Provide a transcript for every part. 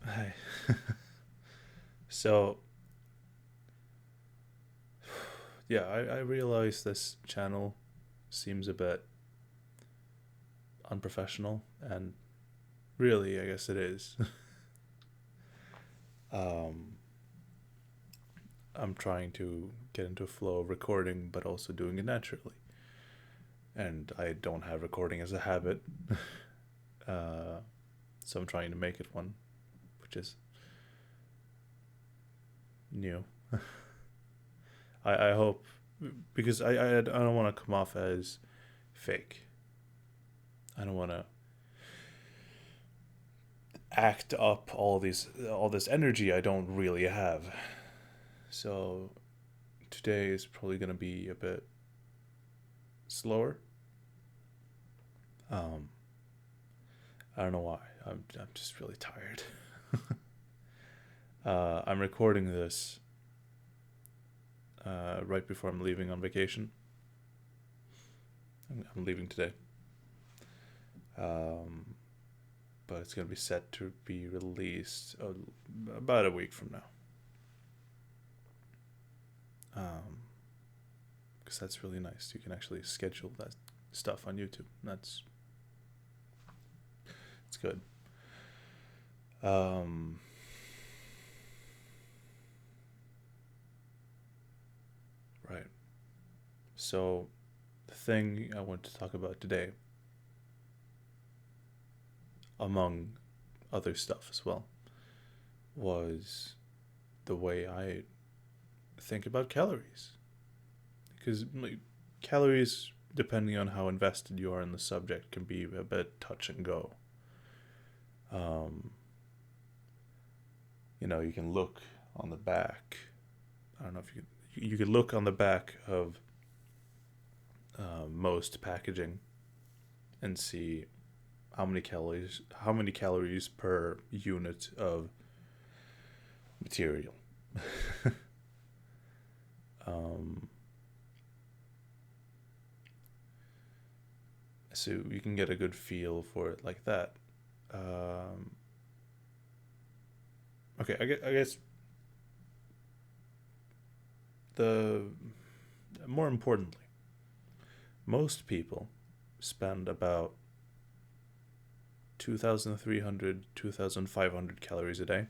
Hi. So, yeah, I realize this channel seems a bit unprofessional, and really, I guess it is. um, I'm trying to get into a flow of recording, but also doing it naturally. And I don't have recording as a habit, uh, so I'm trying to make it one, which is new. I hope, because I don't want to come off as fake. I don't want to act up all this energy I don't really have. So today is probably going to be a bit slower. Um, I don't know why. I'm just really tired. I'm recording this right before I'm leaving on vacation. I'm leaving today. Um, but it's going to be set to be released about a week from now. Um, because that's really nice. You can actually schedule that stuff on YouTube. That's it's good. Um, right. So the thing I want to talk about today, among other stuff as well, was the way I think about calories. Because like, calories, depending on how invested you are in the subject, can be a bit touch and go. Um, you can look on the back. I don't know if you could look on the back of most packaging and see how many calories per unit of material. um, so you can get a good feel for it like that. Um, okay, I guess the more importantly, most people spend about 2,300, 2,500 calories a day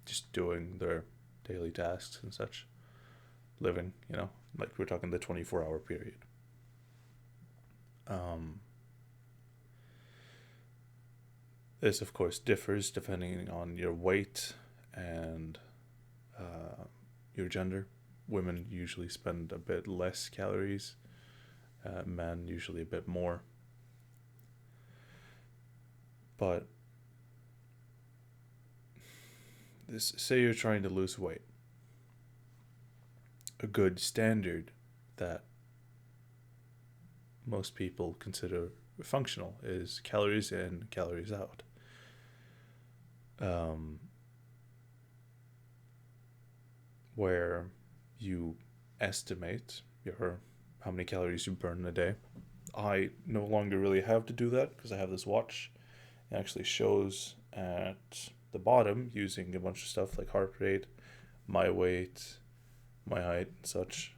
just doing their daily tasks and such, living, like we're talking the 24-hour period. Um, this, of course, differs depending on your weight and uh, your gender. Women usually spend a bit less calories, men usually a bit more. But say you're trying to lose weight, a good standard that most people consider functional is calories in, calories out. Um, where you estimate your how many calories you burn in a day. I no longer really have to do that because I have this watch. It actually shows at the bottom using a bunch of stuff like heart rate, my weight, my height, and such,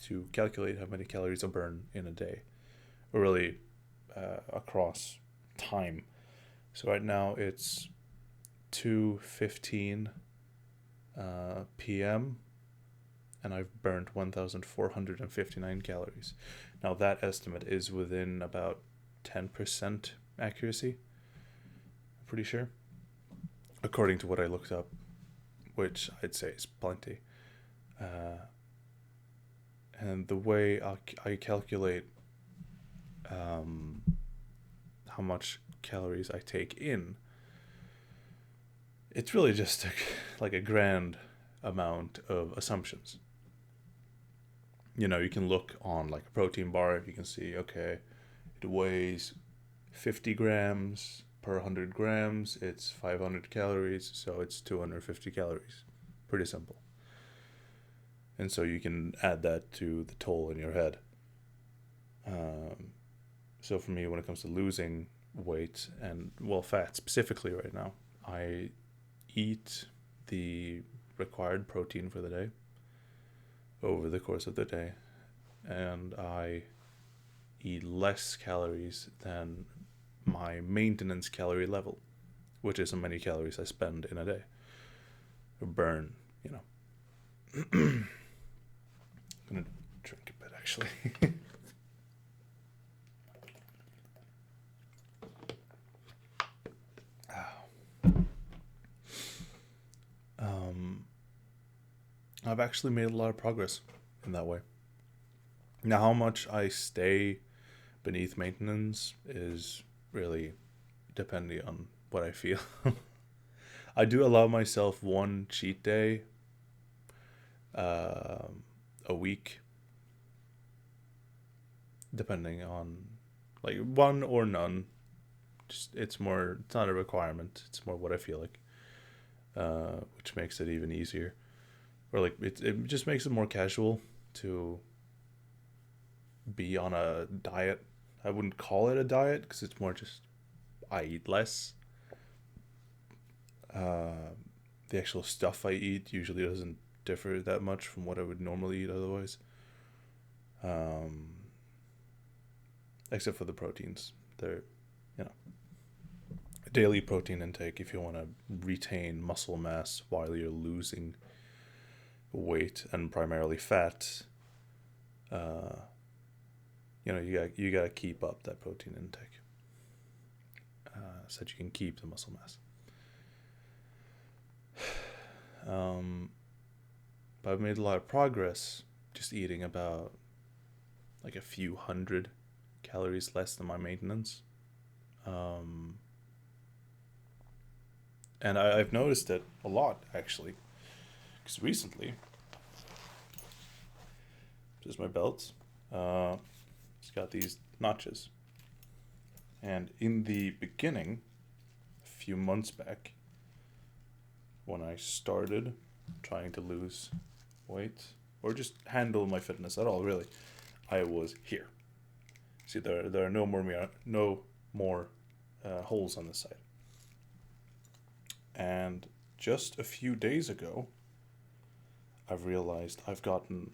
to calculate how many calories I burn in a day, or really across time. So right now it's 2:15 p.m. and I've burned 1,459 calories. Now that estimate is within about 10% accuracy. I'm pretty sure, according to what I looked up, which I'd say is plenty. Uh, and the way I calculate um, how much calories I take in, it's really just like a grand amount of assumptions. You can look on like a protein bar. You can see, okay, it weighs 50 grams per 100 grams. It's 500 calories, so it's 250 calories. Pretty simple. And so you can add that to the toll in your head. Um, so for me, when it comes to losing weight and, well, fat specifically right now. I eat the required protein for the day over the course of the day, and I eat less calories than my maintenance calorie level, which is how many calories I spend in a day or burn, you know. I'm gonna drink a bit actually. I've actually made a lot of progress in that way. Now, how much I stay beneath maintenance is really depending on what I feel. I do allow myself one cheat day a week, depending on, like, one or none. Just it's not a requirement. It's more what I feel like, which makes it even easier. Or like it just makes it more casual to be on a diet. I wouldn't call it a diet because it's more just I eat less. The actual stuff I eat usually doesn't differ that much from what I would normally eat otherwise. Except for the proteins. They're, you know, daily protein intake if you want to retain muscle mass while you're losing weight and primarily fat. You gotta keep up that protein intake so that you can keep the muscle mass. But I've made a lot of progress just eating about like a few hundred calories less than my maintenance. And I've noticed it a lot actually, because recently, this is my belt. It's got these notches, and in the beginning, a few months back, when I started trying to lose weight or just handle my fitness at all, really, I was here. See, there are no more holes on this side. And just a few days ago, I've realized I've gotten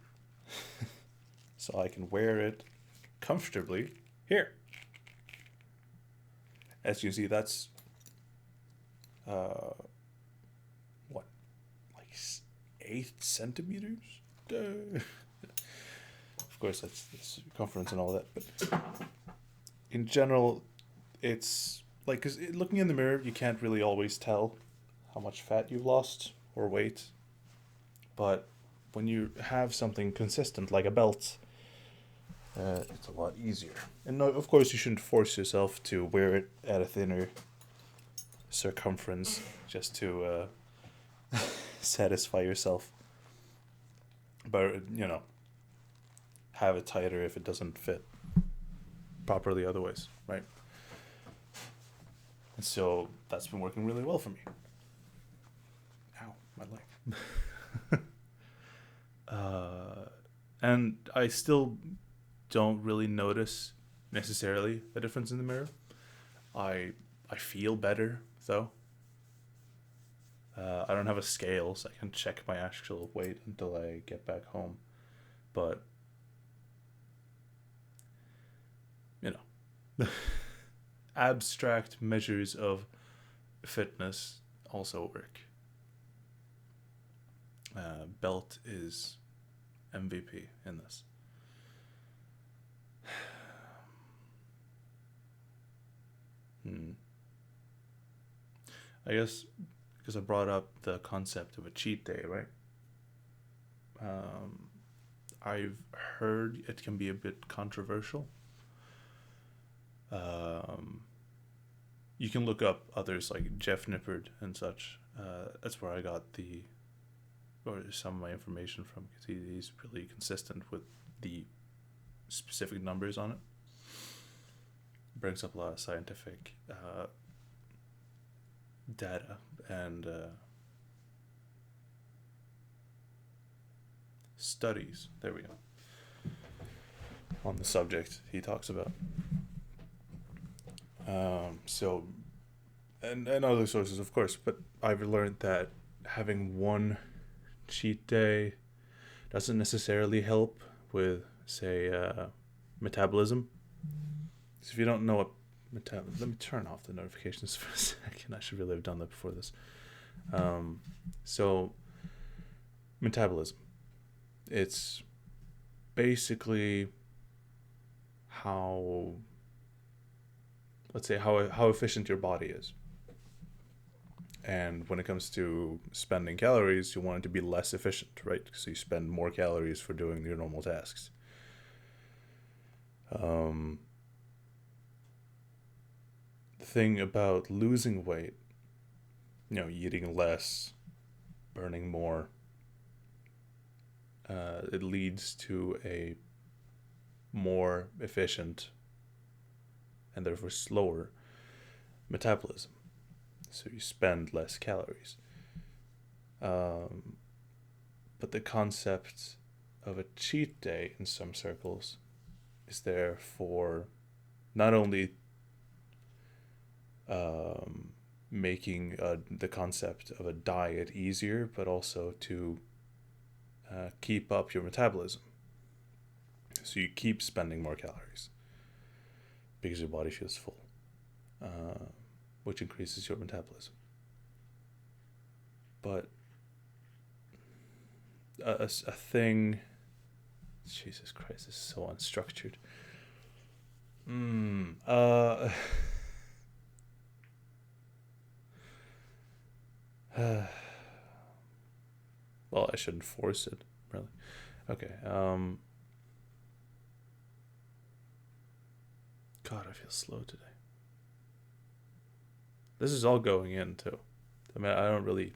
so I can wear it comfortably here. As you see, that's what, like 8 centimeters? Of course, that's circumference and all that, but in general, it's like, because looking in the mirror, you can't really always tell how much fat you've lost or weight, but when you have something consistent like a belt, it's a lot easier. And no, of course, you shouldn't force yourself to wear it at a thinner circumference just to satisfy yourself. But, have it tighter if it doesn't fit properly otherwise, right? And so that's been working really well for me. Ow, my leg. And I still don't really notice necessarily a difference in the mirror. I feel better though. I don't have a scale, so I can check my actual weight until I get back home. But abstract measures of fitness also work. Belt is MVP in this. I guess because I brought up the concept of a cheat day, right? I've heard it can be a bit controversial. You can look up others like Jeff Nippard and such. That's where I got some of my information from, because he's really consistent with the specific numbers on it. Brings up a lot of scientific data and studies. There we go. On the subject he talks about. So, and other sources, of course, but I've learned that having one cheat day doesn't necessarily help with, say, metabolism. So if you don't know what let me turn off the notifications for a second. I should really have done that before this. So metabolism, it's basically how, let's say, how efficient your body is. And when it comes to spending calories, you want it to be less efficient, right? So you spend more calories for doing your normal tasks. The thing about losing weight, eating less, burning more, it leads to a more efficient and therefore slower metabolism. So you spend less calories. But the concept of a cheat day in some circles is there for not only making the concept of a diet easier, but also to keep up your metabolism. So you keep spending more calories because your body feels full, which increases your metabolism. But a thing, Jesus Christ, this is so unstructured. Well, I shouldn't force it, really. Okay. God, I feel slow today. This is all going in too. I mean, I don't really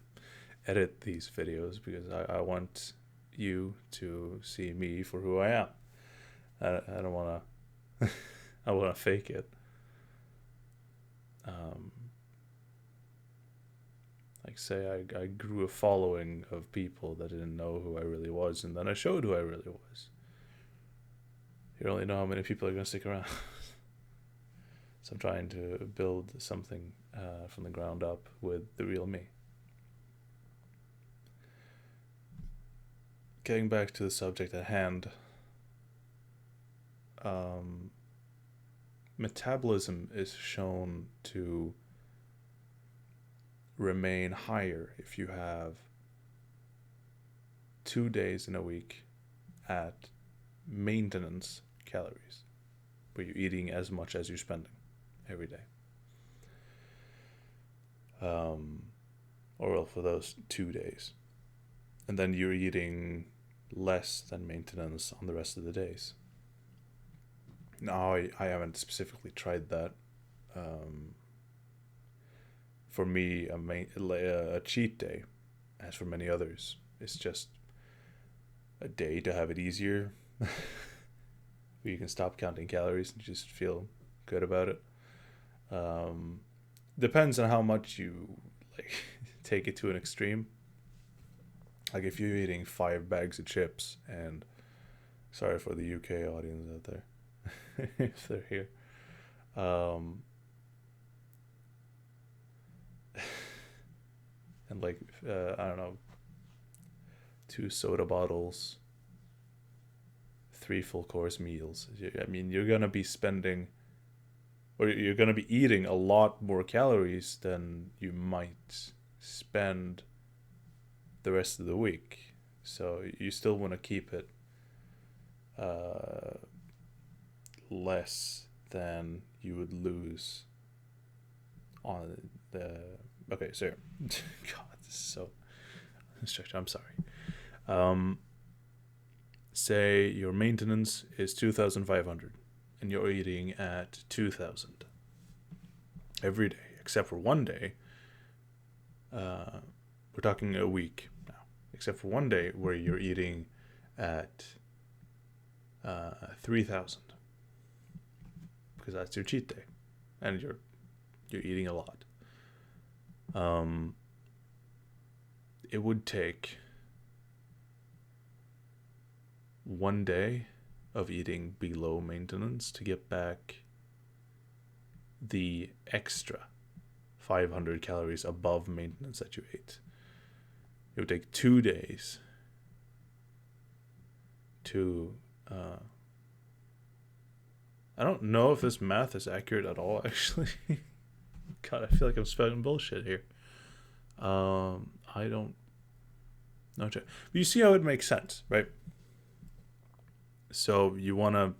edit these videos because I want you to see me for who I am. I don't want to. I want to fake it. Like, say I grew a following of people that didn't know who I really was, and then I showed who I really was. You don't really know how many people are going to stick around. So I'm trying to build something from the ground up with the real me. Getting back to the subject at hand, metabolism is shown to remain higher if you have 2 days in a week at maintenance calories, where you're eating as much as you're spending every day. Or well, for those 2 days. And then you're eating less than maintenance on the rest of the days. Now, I haven't specifically tried that. For me, a cheat day, as for many others, is just a day to have it easier. Where you can stop counting calories and just feel good about it. Depends on how much you take it to an extreme. Like if you're eating 5 bags of chips, and sorry for the UK audience out there, if they're here. And I don't know, 2 soda bottles, 3 full course meals. I mean, you're gonna be spending, or you're gonna be eating a lot more calories than you might spend the rest of the week. So you still want to keep it less than you would lose on the. Okay, so God, this is so structured. I'm sorry. Say your maintenance is 2,500, and you're eating at 2,000 every day, except for one day. We're talking a week now, except for one day where you're eating at 3,000, because that's your cheat day, and you're eating a lot. It would take one day of eating below maintenance to get back the extra 500 calories above maintenance that you ate. It would take 2 days to I don't know if this math is accurate at all, actually. God, I feel like I'm spouting bullshit here. I don't know. But you see how it makes sense, right? So you want to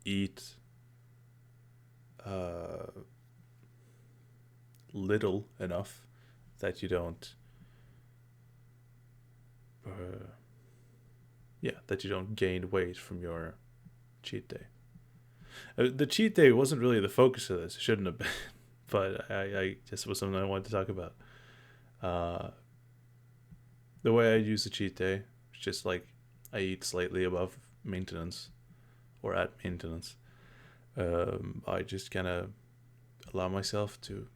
eat little enough that you don't gain weight from your cheat day. The cheat day wasn't really the focus of this. It shouldn't have been, but I just was something I wanted to talk about. The way I use the cheat day is just like I eat slightly above maintenance or at maintenance. I just kind of allow myself to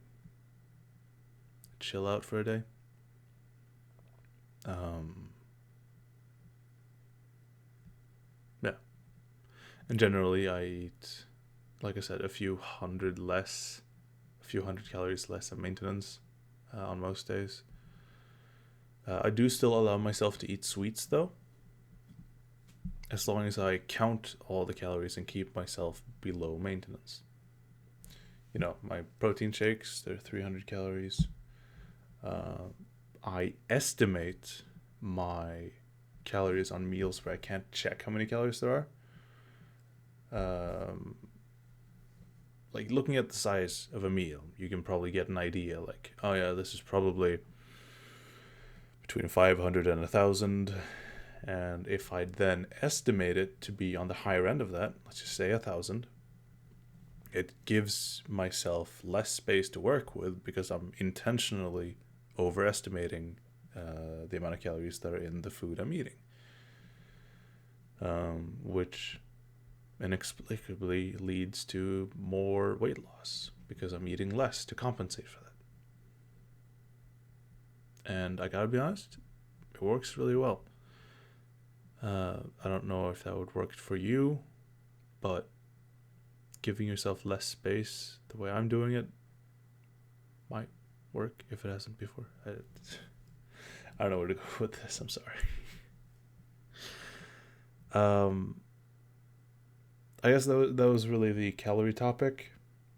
chill out for a day. Yeah. And generally I eat, like I said, a few hundred calories less than maintenance on most days. I do still allow myself to eat sweets though, as long as I count all the calories and keep myself below maintenance. You know, my protein shakes, they're 300 calories. I estimate my calories on meals where I can't check how many calories there are. Like looking at the size of a meal, you can probably get an idea like, oh yeah, this is probably between 500 and 1,000. And if I then estimate it to be on the higher end of that, let's just say 1,000, it gives myself less space to work with because I'm intentionally overestimating the amount of calories that are in the food I'm eating, which inexplicably leads to more weight loss because I'm eating less to compensate for that. And I gotta be honest, it works really well. I don't know if that would work for you, but giving yourself less space the way I'm doing it might work if it hasn't before. I don't know where to go with this. I'm sorry. I guess that was really the calorie topic.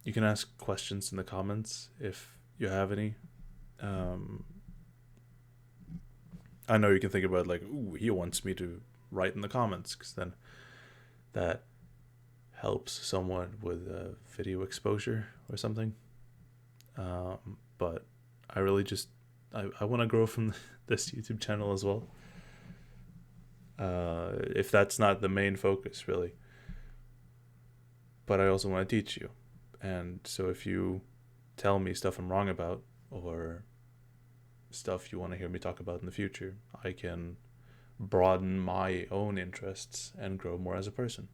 You can ask questions in the comments if you have any. I know you can think about like, ooh, he wants me to write in the comments, because then that helps someone with video exposure or something. But I really just I want to grow from this YouTube channel as well. If that's not the main focus, really. But I also want to teach you. And so if you tell me stuff I'm wrong about, or stuff you want to hear me talk about in the future, I can broaden my own interests and grow more as a person.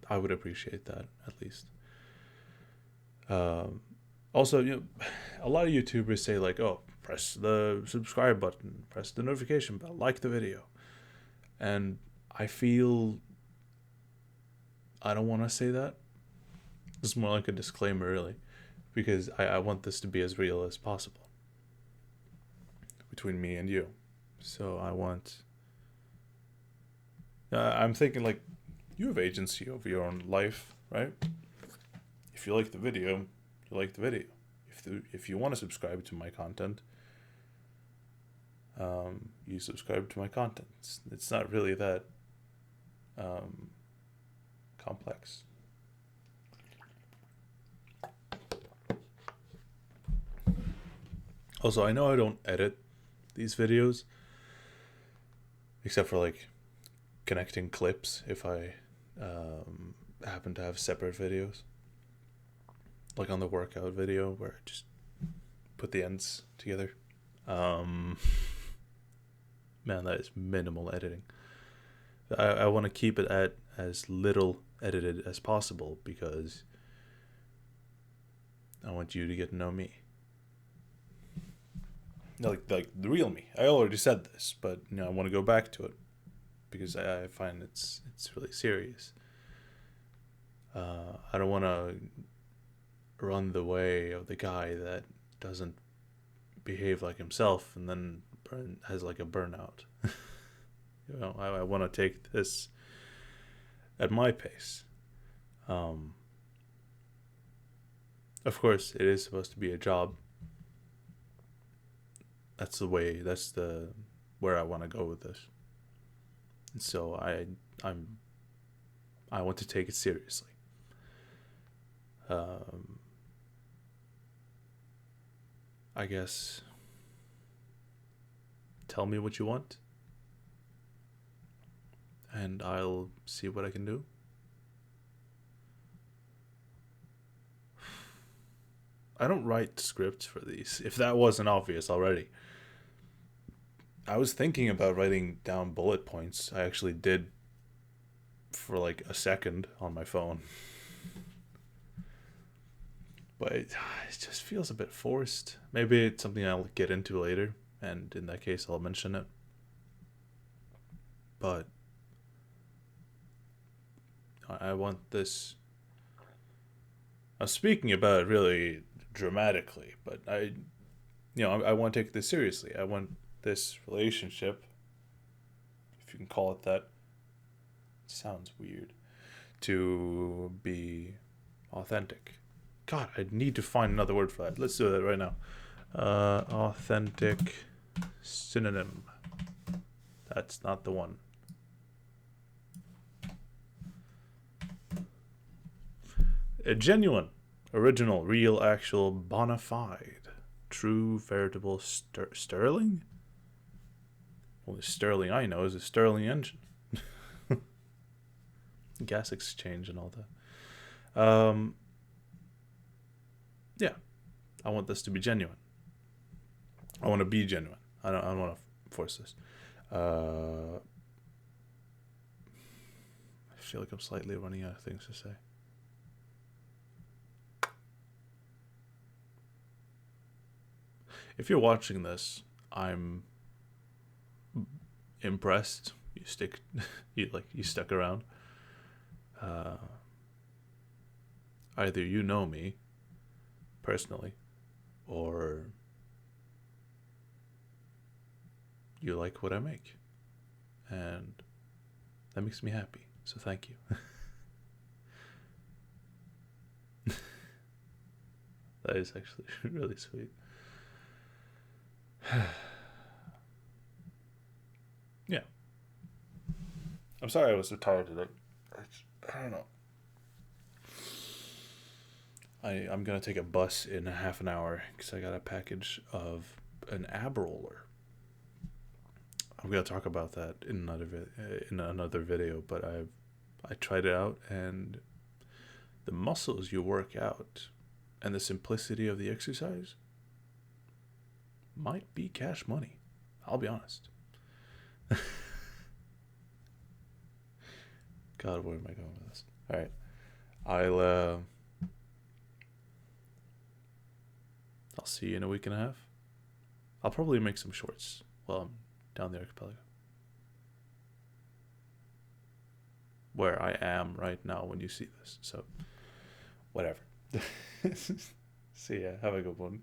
I would appreciate that, at least. Also, you know, a lot of YouTubers say like, oh, press the subscribe button, press the notification bell, like the video. And I feel I don't want to say that. It's more like a disclaimer, really, because I want this to be as real as possible between me and you. So I'm thinking like, you have agency over your own life, right? If you like the video, you like the video. If you want to subscribe to my content, you subscribe to my content. It's not really that complex. Also, I know I don't edit these videos, except for like connecting clips if I happen to have separate videos. Like on the workout video where I just put the ends together. Man, that is minimal editing. I want to keep it at as little edited as possible because I want you to get to know me. Like the real me. I already said this, but you know, I want to go back to it because I find it's really serious. I don't want to run the way of the guy that doesn't behave like himself and then has like a burnout. I want to take this at my pace. Of course, it is supposed to be a job. That's where I want to go with this. And so I want to take it seriously. I guess tell me what you want, and I'll see what I can do. I don't write scripts for these, if that wasn't obvious already. I was thinking about writing down bullet points. I actually did for like a second on my phone. But it just feels a bit forced. Maybe it's something I'll get into later, and in that case, I'll mention it. But I want this. I'm speaking about it really dramatically, but I want to take this seriously. I want this relationship, if you can call it that. It sounds weird. To be authentic. God, I need to find another word for that. Let's do that right now. Authentic synonym. That's not the one. A genuine, original, real, actual, bona fide, true, veritable Sterling? Only Sterling I know is a Sterling engine. Gas exchange and all that. Yeah, I want this to be genuine. I want to be genuine. I don't want to force this. I feel like I'm slightly running out of things to say. If you're watching this, I'm impressed. You stuck around. Either you know me personally, or you like what I make, and that makes me happy. So thank you. That is actually really sweet. Yeah. I'm sorry I was so tired today. I don't know. I'm going to take a bus in a half an hour because I got a package of an ab roller. I'm going to talk about that in another video, but I tried it out, and the muscles you work out and the simplicity of the exercise might be cash money. I'll be honest. God, where am I going with this? All right. I'll see you in a week and a half. I'll probably make some shorts while I'm down the archipelago, where I am right now when you see this. So, whatever. See ya. Have a good one.